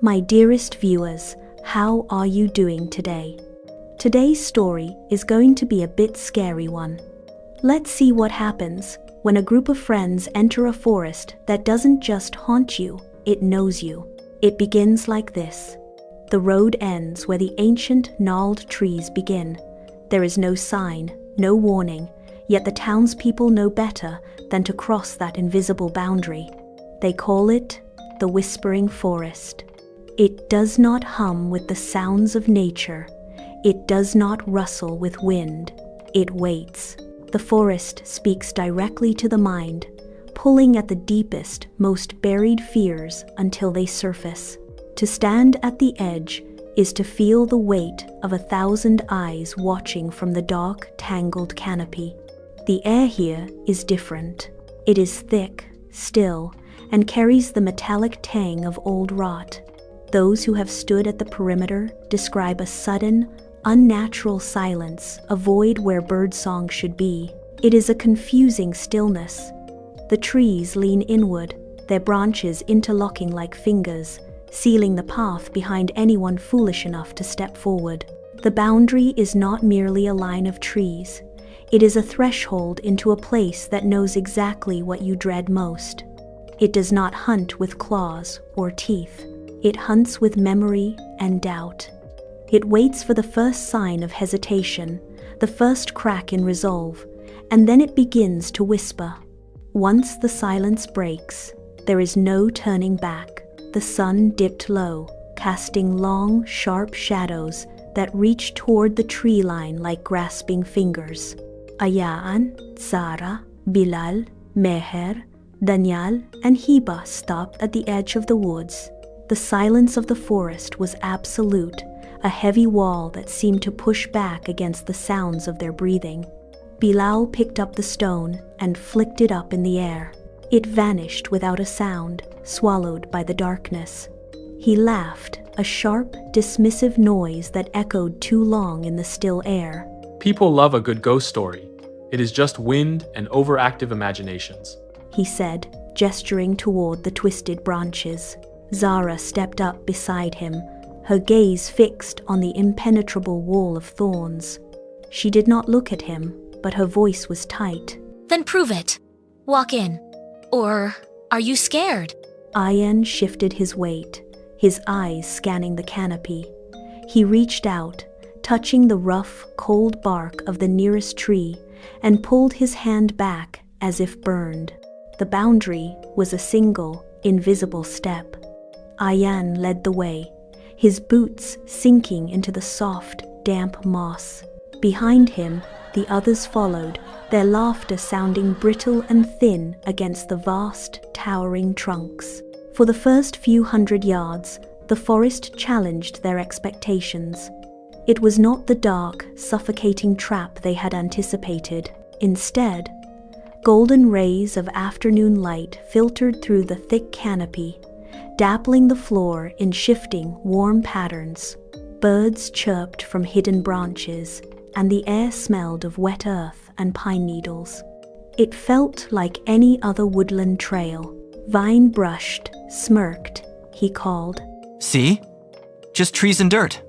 My dearest viewers, how are you doing today? Today's story is going to be a bit scary one. Let's see what happens when a group of friends enter a forest that doesn't just haunt you, it knows you. It begins like this. The road ends where the ancient, gnarled trees begin. There is no sign, no warning, yet the townspeople know better than to cross that invisible boundary. They call it the Whispering Forest. It does not hum with the sounds of nature. It does not rustle with wind. It waits. The forest speaks directly to the mind, pulling at the deepest, most buried fears until they surface. To stand at the edge is to feel the weight of 1,000 eyes watching from the dark, tangled canopy. The air here is different. It is thick, still, and carries the metallic tang of old rot. Those who have stood at the perimeter describe a sudden, unnatural silence, a void where birdsong should be. It is a confusing stillness. The trees lean inward, their branches interlocking like fingers, sealing the path behind anyone foolish enough to step forward. The boundary is not merely a line of trees. It is a threshold into a place that knows exactly what you dread most. It does not hunt with claws or teeth. It hunts with memory and doubt. It waits for the first sign of hesitation, the first crack in resolve, and then it begins to whisper. Once the silence breaks, there is no turning back. The sun dipped low, casting long, sharp shadows that reach toward the tree line like grasping fingers. Ayaan, Zara, Bilal, Meher, Daniel, and Hiba stopped at the edge of the woods. The silence of the forest was absolute, a heavy wall that seemed to push back against the sounds of their breathing. Bilal picked up the stone and flicked it up in the air. It vanished without a sound, swallowed by the darkness. He laughed, a sharp, dismissive noise that echoed too long in the still air. People love a good ghost story. It is just wind and overactive imaginations, he said, gesturing toward the twisted branches. Zara stepped up beside him, her gaze fixed on the impenetrable wall of thorns. She did not look at him, but her voice was tight. Then prove it. Walk in. Or are you scared? Ayaan shifted his weight, his eyes scanning the canopy. He reached out, touching the rough, cold bark of the nearest tree, and pulled his hand back as if burned. The boundary was a single, invisible step. Ayaan led the way, his boots sinking into the soft, damp moss. Behind him, the others followed, their laughter sounding brittle and thin against the vast, towering trunks. For the first few hundred yards, the forest challenged their expectations. It was not the dark, suffocating trap they had anticipated. Instead, golden rays of afternoon light filtered through the thick canopy, dappling the floor in shifting, warm patterns. Birds chirped from hidden branches, and the air smelled of wet earth and pine needles. It felt like any other woodland trail. Vine brushed, smirked, he called. See? Just trees and dirt.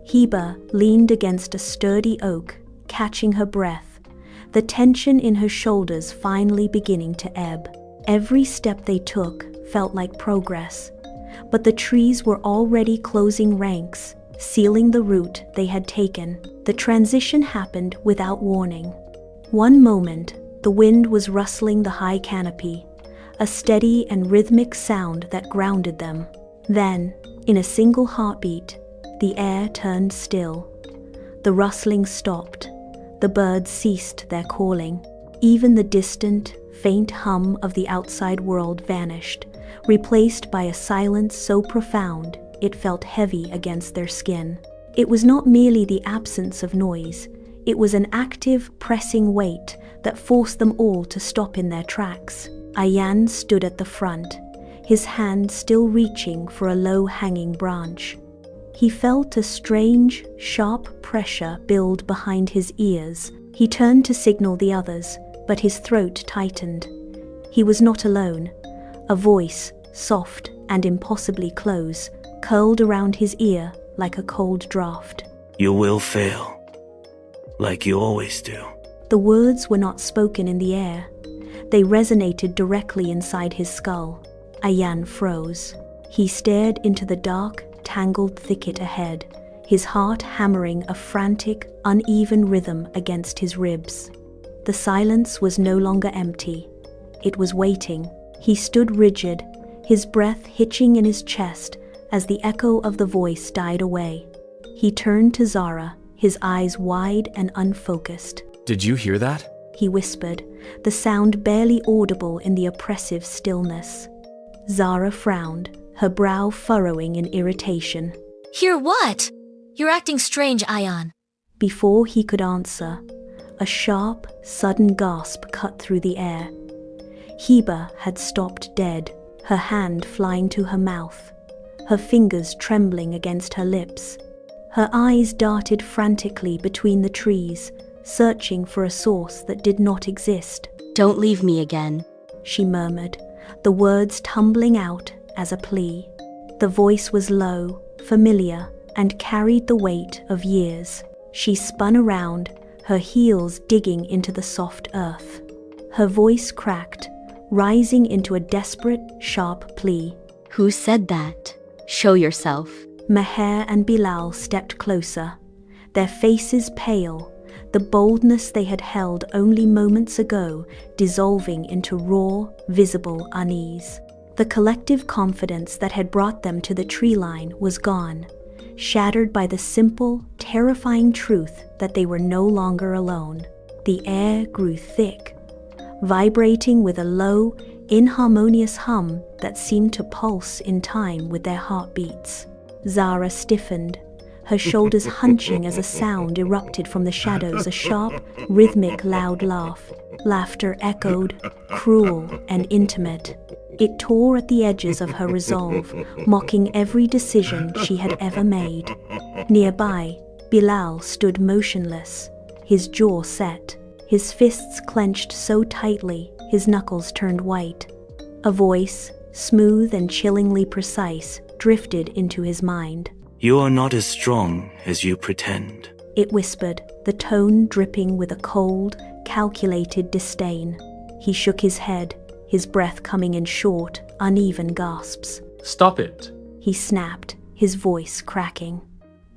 Hiba leaned against a sturdy oak, catching her breath, the tension in her shoulders finally beginning to ebb. Every step they took felt like progress, but the trees were already closing ranks, sealing the route they had taken. The transition happened without warning. One moment, the wind was rustling the high canopy, a steady and rhythmic sound that grounded them. Then, in a single heartbeat, the air turned still. The rustling stopped. The birds ceased their calling. Even the distant, faint hum of the outside world vanished, replaced by a silence so profound it felt heavy against their skin. It was not merely the absence of noise, it was an active, pressing weight that forced them all to stop in their tracks. Ayaan stood at the front, his hand still reaching for a low-hanging branch. He felt a strange, sharp pressure build behind his ears. He turned to signal the others, but his throat tightened. He was not alone. A voice, soft and impossibly close, curled around his ear like a cold draft. You will fail, like you always do. The words were not spoken in the air. They resonated directly inside his skull. Ayan froze. He stared into the dark, tangled thicket ahead, his heart hammering a frantic, uneven rhythm against his ribs. The silence was no longer empty. It was waiting. He stood rigid, his breath hitching in his chest as the echo of the voice died away. He turned to Zara, his eyes wide and unfocused. Did you hear that? He whispered, the sound barely audible in the oppressive stillness. Zara frowned, her brow furrowing in irritation. Hear what? You're acting strange, Ayan. Before he could answer, a sharp, sudden gasp cut through the air. Heba had stopped dead, her hand flying to her mouth, her fingers trembling against her lips. Her eyes darted frantically between the trees, searching for a source that did not exist. Don't leave me again, she murmured, the words tumbling out as a plea. The voice was low, familiar, and carried the weight of years. She spun around, her heels digging into the soft earth. Her voice cracked, rising into a desperate, sharp plea. Who said that? Show yourself. Meher and Bilal stepped closer, their faces pale, the boldness they had held only moments ago dissolving into raw, visible unease. The collective confidence that had brought them to the tree line was gone, shattered by the simple, terrifying truth that they were no longer alone. The air grew thick, vibrating with a low, inharmonious hum that seemed to pulse in time with their heartbeats. Zara stiffened, her shoulders hunching as a sound erupted from the shadows, a sharp, rhythmic, loud laugh. Laughter echoed, cruel and intimate. It tore at the edges of her resolve, mocking every decision she had ever made. Nearby, Bilal stood motionless, his jaw set, his fists clenched so tightly his knuckles turned white. A voice, smooth and chillingly precise, drifted into his mind. You are not as strong as you pretend. It whispered, the tone dripping with a cold, calculated disdain. He shook his head, his breath coming in short, uneven gasps. Stop it, he snapped, his voice cracking.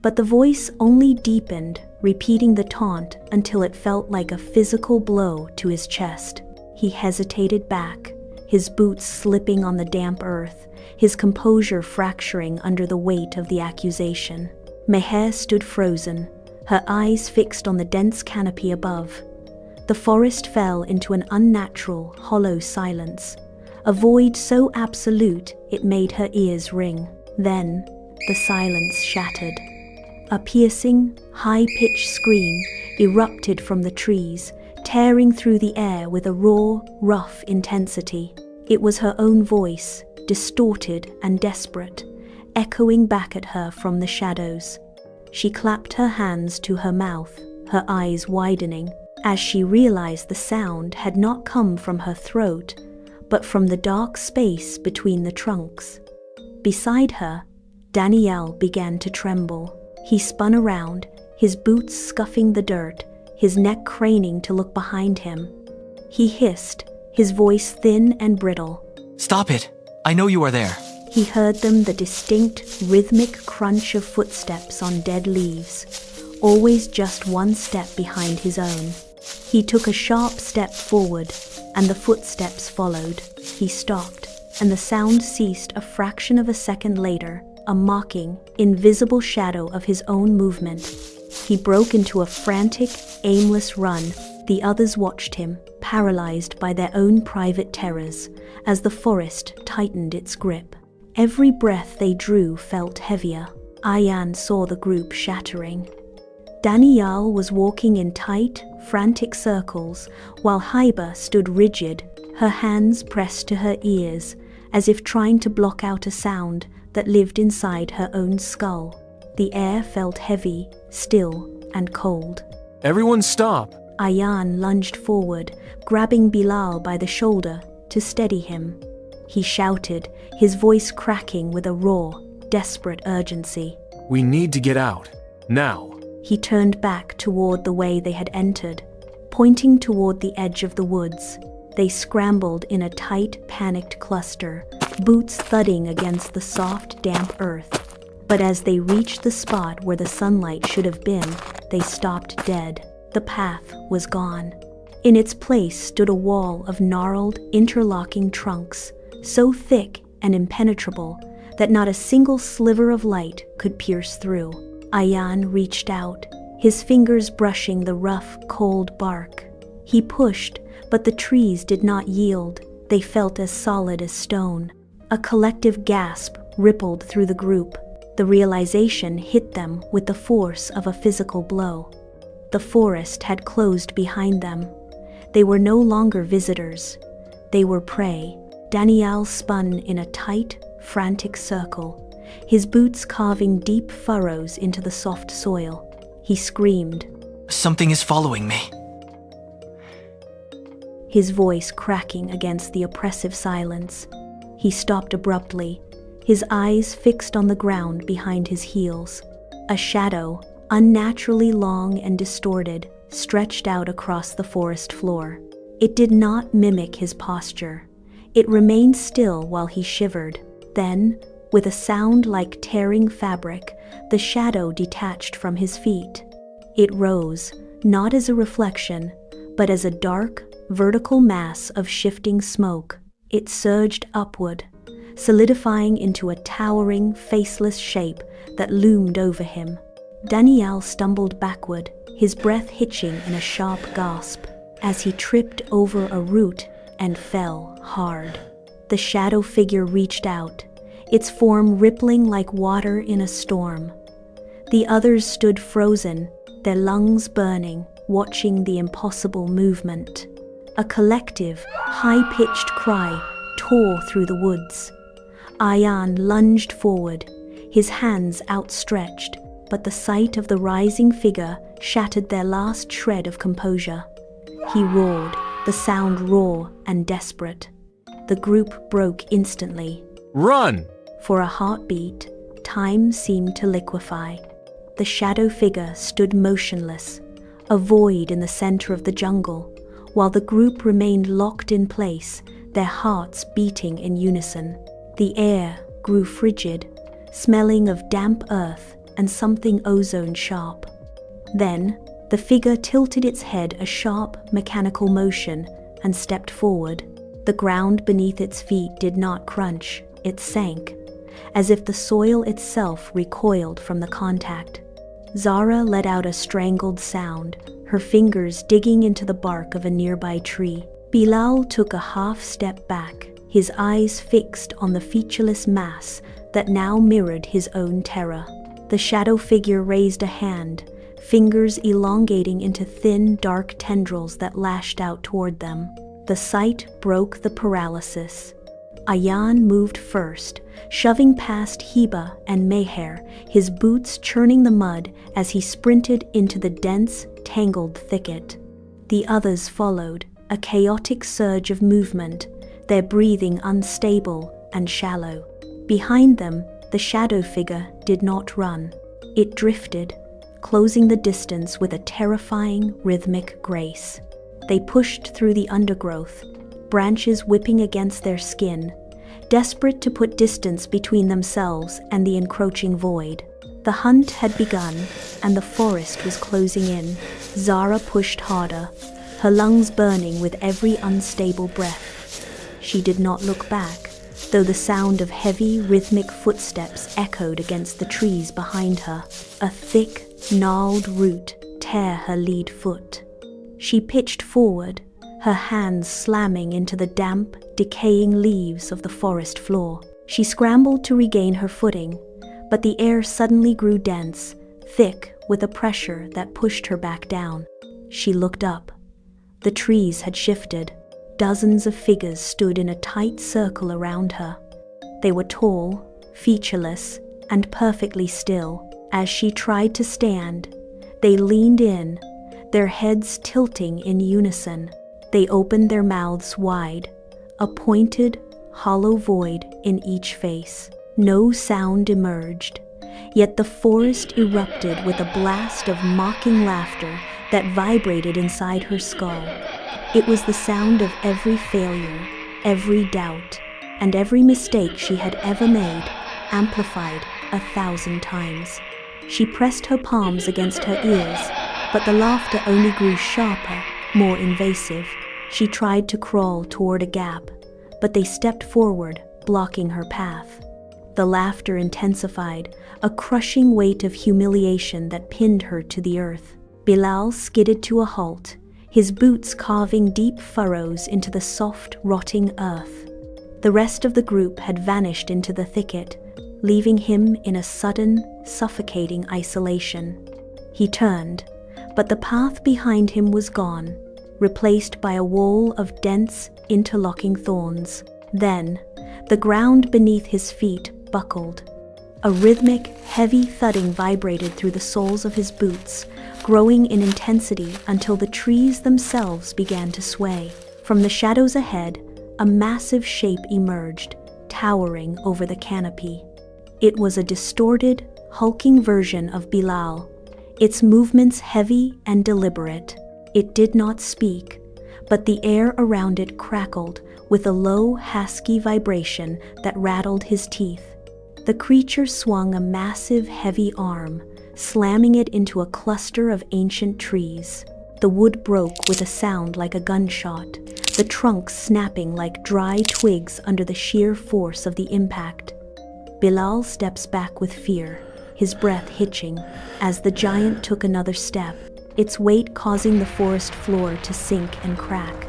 But the voice only deepened, repeating the taunt until it felt like a physical blow to his chest. He hesitated back, his boots slipping on the damp earth, his composure fracturing under the weight of the accusation. Meher stood frozen, her eyes fixed on the dense canopy above. The forest fell into an unnatural, hollow silence, a void so absolute it made her ears ring. Then, the silence shattered. A piercing, high-pitched scream erupted from the trees, tearing through the air with a raw, rough intensity. It was her own voice, distorted and desperate, echoing back at her from the shadows. She clapped her hands to her mouth, her eyes widening, as she realized the sound had not come from her throat, but from the dark space between the trunks. Beside her, Daniel began to tremble. He spun around, his boots scuffing the dirt, his neck craning to look behind him. He hissed, his voice thin and brittle. Stop it! I know you are there. He heard them, the distinct, rhythmic crunch of footsteps on dead leaves, always just one step behind his own. He took a sharp step forward, and the footsteps followed. He stopped, and the sound ceased a fraction of a second later, a mocking, invisible shadow of his own movement. He broke into a frantic, aimless run. The others watched him, paralyzed by their own private terrors, as the forest tightened its grip. Every breath they drew felt heavier. Ayan saw the group shattering. Danielle was walking in tight, frantic circles, while Haiba stood rigid, her hands pressed to her ears, as if trying to block out a sound that lived inside her own skull. The air felt heavy, still, and cold. Everyone stop! Ayan lunged forward, grabbing Bilal by the shoulder to steady him. he shouted, his voice cracking with a raw, desperate urgency. We need to get out. Now. He turned back toward the way they had entered, pointing toward the edge of the woods. They scrambled in a tight, panicked cluster, boots thudding against the soft, damp earth. But as they reached the spot where the sunlight should have been, they stopped dead. The path was gone. In its place stood a wall of gnarled, interlocking trunks, so thick and impenetrable that not a single sliver of light could pierce through. Ayan reached out, his fingers brushing the rough, cold bark. He pushed, but the trees did not yield. They felt as solid as stone. A collective gasp rippled through the group. The realization hit them with the force of a physical blow. The forest had closed behind them. They were no longer visitors. They were prey. Daniel spun in a tight, frantic circle, his boots carving deep furrows into the soft soil. He screamed. Something is following me. His voice cracking against the oppressive silence. He stopped abruptly, his eyes fixed on the ground behind his heels. A shadow, unnaturally long and distorted, stretched out across the forest floor. It did not mimic his posture. It remained still while he shivered. Then, with a sound like tearing fabric, the shadow detached from his feet. It rose, not as a reflection, but as a dark, vertical mass of shifting smoke. It surged upward, solidifying into a towering, faceless shape that loomed over him. Daniel stumbled backward, his breath hitching in a sharp gasp, as he tripped over a root and fell hard. The shadow figure reached out, its form rippling like water in a storm. The others stood frozen, their lungs burning, watching the impossible movement. A collective, high-pitched cry tore through the woods. Ayan lunged forward, his hands outstretched, but the sight of the rising figure shattered their last shred of composure. He roared, the sound raw and desperate. The group broke instantly. Run! For a heartbeat, time seemed to liquefy. The shadow figure stood motionless, a void in the center of the jungle, while the group remained locked in place, their hearts beating in unison. The air grew frigid, smelling of damp earth and something ozone-sharp. Then, the figure tilted its head a sharp, mechanical motion and stepped forward. The ground beneath its feet did not crunch, it sank, as if the soil itself recoiled from the contact. Zara let out a strangled sound, her fingers digging into the bark of a nearby tree. Bilal took a half step back, his eyes fixed on the featureless mass that now mirrored his own terror. The shadow figure raised a hand, fingers elongating into thin, dark tendrils that lashed out toward them. The sight broke the paralysis. Ayan moved first, shoving past Hiba and Meher, his boots churning the mud as he sprinted into the dense, tangled thicket. The others followed, a chaotic surge of movement, their breathing unstable and shallow. Behind them, the shadow figure did not run. It drifted, closing the distance with a terrifying, rhythmic grace. They pushed through the undergrowth, branches whipping against their skin, desperate to put distance between themselves and the encroaching void. The hunt had begun, and the forest was closing in. Zara pushed harder, her lungs burning with every unstable breath. She did not look back, though the sound of heavy, rhythmic footsteps echoed against the trees behind her. A thick, gnarled root tore her lead foot. She pitched forward, her hands slamming into the damp, decaying leaves of the forest floor. She scrambled to regain her footing, but the air suddenly grew dense, thick with a pressure that pushed her back down. She looked up. The trees had shifted. Dozens of figures stood in a tight circle around her. They were tall, featureless, and perfectly still. As she tried to stand, they leaned in, their heads tilting in unison. They opened their mouths wide, a pointed, hollow void in each face. No sound emerged, yet the forest erupted with a blast of mocking laughter that vibrated inside her skull. It was the sound of every failure, every doubt, and every mistake she had ever made, amplified 1,000 times. She pressed her palms against her ears, but the laughter only grew sharper, more invasive. She tried to crawl toward a gap, but they stepped forward, blocking her path. The laughter intensified, a crushing weight of humiliation that pinned her to the earth. Bilal skidded to a halt, his boots carving deep furrows into the soft, rotting earth. The rest of the group had vanished into the thicket, leaving him in a sudden, suffocating isolation. He turned, but the path behind him was gone, replaced by a wall of dense, interlocking thorns. Then, the ground beneath his feet buckled. A rhythmic, heavy thudding vibrated through the soles of his boots, growing in intensity until the trees themselves began to sway. From the shadows ahead, a massive shape emerged, towering over the canopy. It was a distorted, hulking version of Bilal, its movements heavy and deliberate. It did not speak, but the air around it crackled with a low, husky vibration that rattled his teeth. The creature swung a massive, heavy arm, slamming it into a cluster of ancient trees. The wood broke with a sound like a gunshot, the trunks snapping like dry twigs under the sheer force of the impact. Bilal steps back with fear, his breath hitching, as the giant took another step, its weight causing the forest floor to sink and crack.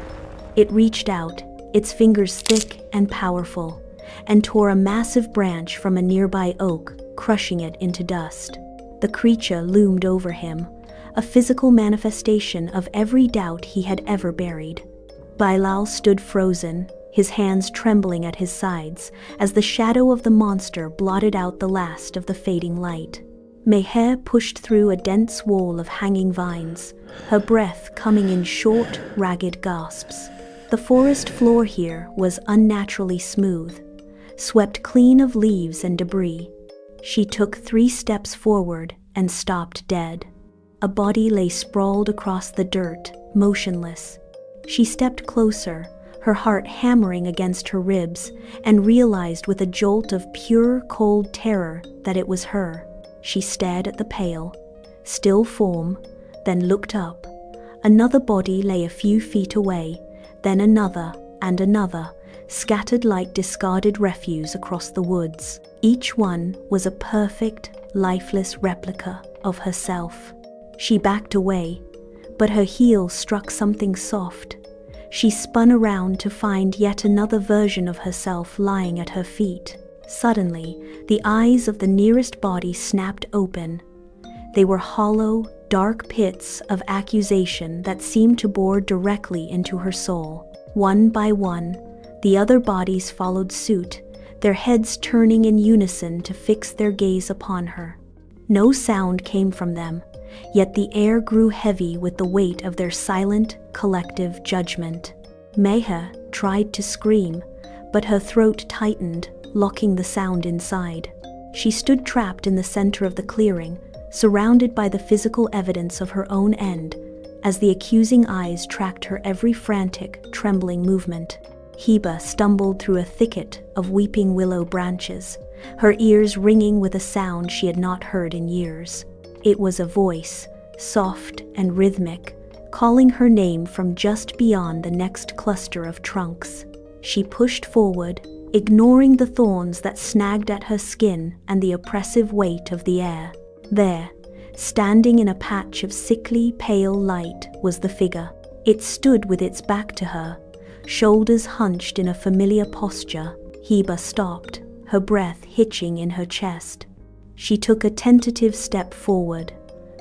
It reached out, its fingers thick and powerful, and tore a massive branch from a nearby oak, crushing it into dust. The creature loomed over him, a physical manifestation of every doubt he had ever buried. Bilal stood frozen, his hands trembling at his sides, as the shadow of the monster blotted out the last of the fading light. Meher pushed through a dense wall of hanging vines, her breath coming in short, ragged gasps. The forest floor here was unnaturally smooth, swept clean of leaves and debris. She took 3 steps forward and stopped dead. A body lay sprawled across the dirt, motionless. She stepped closer, her heart hammering against her ribs, and realized with a jolt of pure, cold terror that it was her. She stared at the pale, still form, then looked up. Another body lay a few feet away, then another and another, scattered like discarded refuse across the woods. Each one was a perfect, lifeless replica of herself. She backed away, but her heel struck something soft. She spun around to find yet another version of herself lying at her feet. Suddenly, the eyes of the nearest body snapped open. They were hollow, dark pits of accusation that seemed to bore directly into her soul. One by one, the other bodies followed suit, their heads turning in unison to fix their gaze upon her. No sound came from them, yet the air grew heavy with the weight of their silent, collective judgment. Meher tried to scream, but her throat tightened, locking the sound inside. She stood trapped in the center of the clearing, surrounded by the physical evidence of her own end, as the accusing eyes tracked her every frantic, trembling movement. Heba stumbled through a thicket of weeping willow branches, her ears ringing with a sound she had not heard in years. It was a voice, soft and rhythmic, calling her name from just beyond the next cluster of trunks. She pushed forward, ignoring the thorns that snagged at her skin and the oppressive weight of the air. There, standing in a patch of sickly, pale light, was the figure. It stood with its back to her, shoulders hunched in a familiar posture. Heba stopped, her breath hitching in her chest. She took a tentative step forward,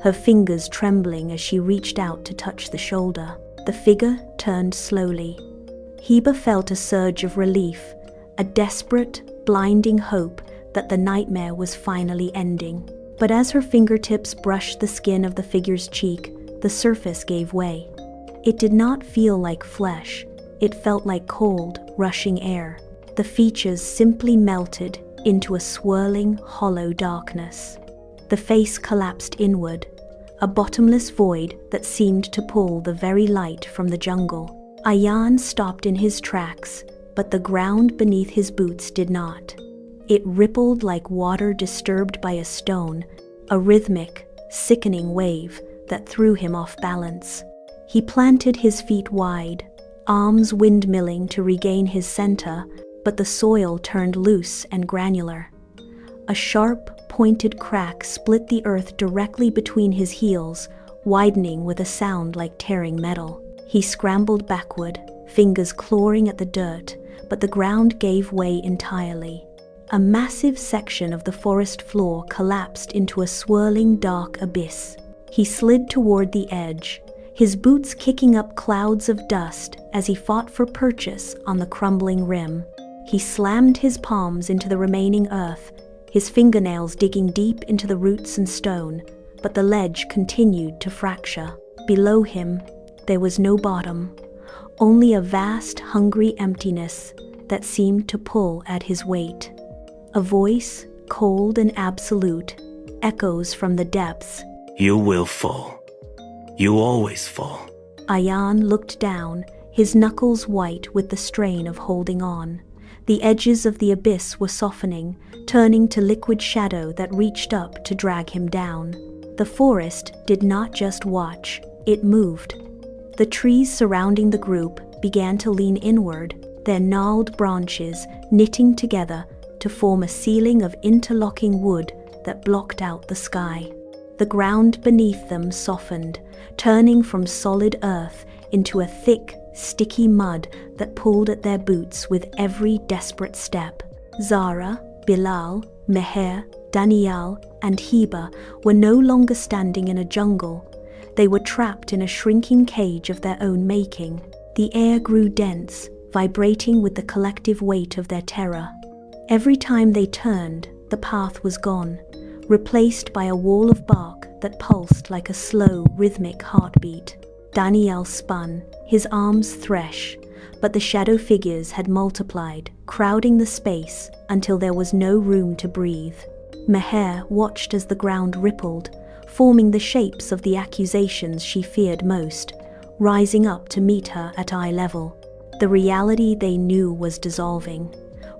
her fingers trembling as she reached out to touch the shoulder. The figure turned slowly. Heba felt a surge of relief, a desperate, blinding hope that the nightmare was finally ending. But as her fingertips brushed the skin of the figure's cheek, the surface gave way. It did not feel like flesh. It felt like cold, rushing air. The features simply melted into a swirling, hollow darkness. The face collapsed inward, a bottomless void that seemed to pull the very light from the jungle. Ayan stopped in his tracks, but the ground beneath his boots did not. It rippled like water disturbed by a stone, a rhythmic, sickening wave that threw him off balance. He planted his feet wide, arms windmilling to regain his center, but the soil turned loose and granular. A sharp, pointed crack split the earth directly between his heels, widening with a sound like tearing metal. He scrambled backward, fingers clawing at the dirt, but the ground gave way entirely. A massive section of the forest floor collapsed into a swirling dark abyss. He slid toward the edge, his boots kicking up clouds of dust as he fought for purchase on the crumbling rim. He slammed his palms into the remaining earth, his fingernails digging deep into the roots and stone, but the ledge continued to fracture. Below him, there was no bottom, only a vast, hungry emptiness that seemed to pull at his weight. A voice, cold and absolute, echoes from the depths. You will fall. You always fall. Ayan looked down, his knuckles white with the strain of holding on. The edges of the abyss were softening, turning to liquid shadow that reached up to drag him down. The forest did not just watch, it moved. The trees surrounding the group began to lean inward, their gnarled branches knitting together to form a ceiling of interlocking wood that blocked out the sky. The ground beneath them softened, turning from solid earth into a thick, sticky mud that pulled at their boots with every desperate step. Zara, Bilal, Meher, Daniel, and Heba were no longer standing in a jungle. They were trapped in a shrinking cage of their own making. The air grew dense, vibrating with the collective weight of their terror. Every time they turned, the path was gone, replaced by a wall of bark that pulsed like a slow, rhythmic heartbeat. Daniel spun, his arms thresh, but the shadow figures had multiplied, crowding the space until there was no room to breathe. Meher watched as the ground rippled, forming the shapes of the accusations she feared most, rising up to meet her at eye level. The reality they knew was dissolving,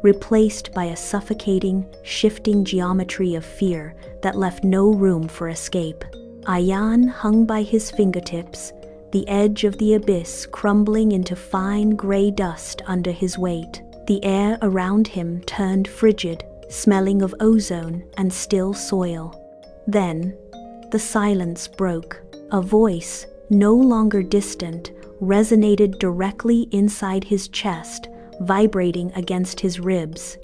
replaced by a suffocating, shifting geometry of fear that left no room for escape. Ayan hung by his fingertips, the edge of the abyss crumbling into fine gray dust under his weight. The air around him turned frigid, smelling of ozone and still soil. Then, the silence broke. A voice, no longer distant, resonated directly inside his chest, vibrating against his ribs.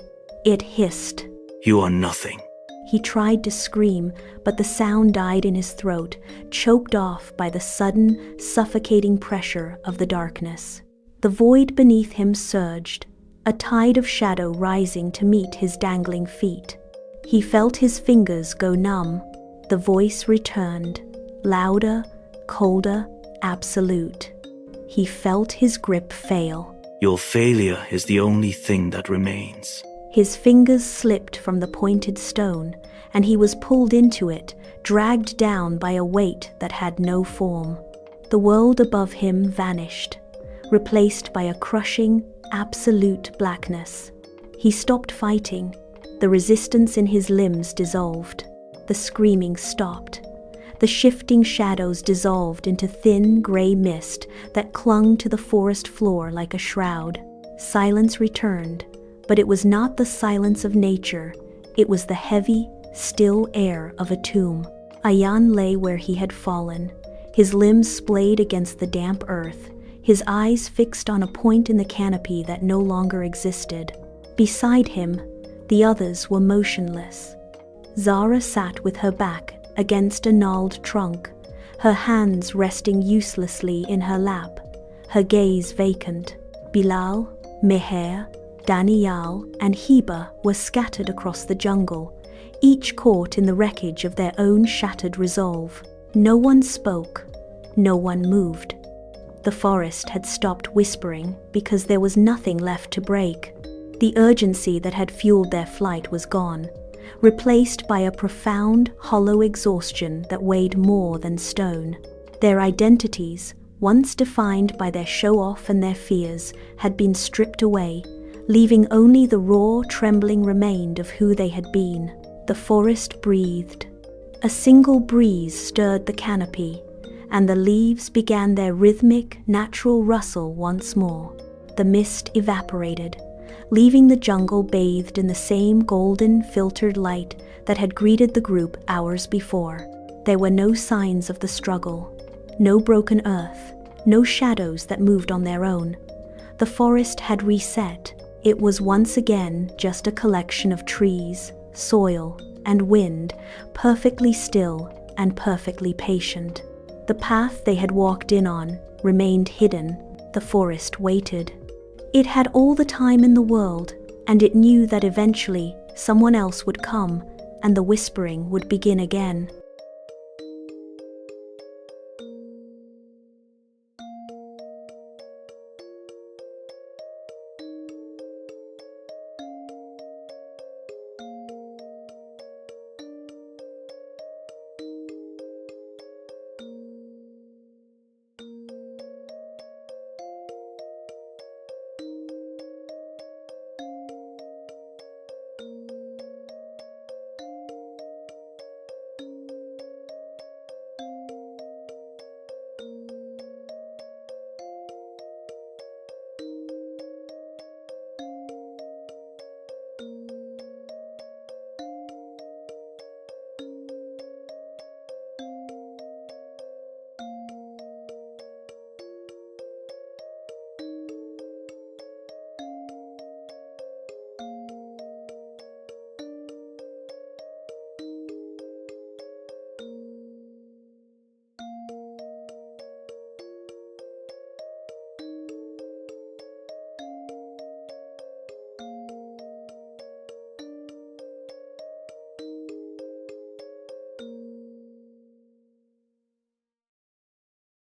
It hissed. You are nothing. He tried to scream, but the sound died in his throat, choked off by the sudden, suffocating pressure of the darkness. The void beneath him surged, a tide of shadow rising to meet his dangling feet. He felt his fingers go numb. The voice returned, louder, colder, absolute. He felt his grip fail. Your failure is the only thing that remains. His fingers slipped from the pointed stone, and he was pulled into it, dragged down by a weight that had no form. The world above him vanished, replaced by a crushing, absolute blackness. He stopped fighting. The resistance in his limbs dissolved. The screaming stopped. The shifting shadows dissolved into thin gray mist that clung to the forest floor like a shroud. Silence returned, but it was not the silence of nature. It was the heavy, still air of a tomb. Ayan lay where he had fallen, his limbs splayed against the damp earth, his eyes fixed on a point in the canopy that no longer existed. Beside him, the others were motionless. Zara sat with her back against a gnarled trunk, her hands resting uselessly in her lap, her gaze vacant. Bilal, Meher, Daniel, and Heba were scattered across the jungle, each caught in the wreckage of their own shattered resolve. No one spoke, no one moved. The forest had stopped whispering because there was nothing left to break. The urgency that had fueled their flight was gone, replaced by a profound, hollow exhaustion that weighed more than stone. Their identities, once defined by their show-off and their fears, had been stripped away, leaving only the raw, trembling remained of who they had been. The forest breathed. A single breeze stirred the canopy, and the leaves began their rhythmic, natural rustle once more. The mist evaporated, leaving the jungle bathed in the same golden, filtered light that had greeted the group hours before. There were no signs of the struggle, no broken earth, no shadows that moved on their own. The forest had reset. It was once again just a collection of trees, soil, and wind, perfectly still and perfectly patient. The path they had walked in on remained hidden. The forest waited. It had all the time in the world, and it knew that eventually someone else would come, and the whispering would begin again.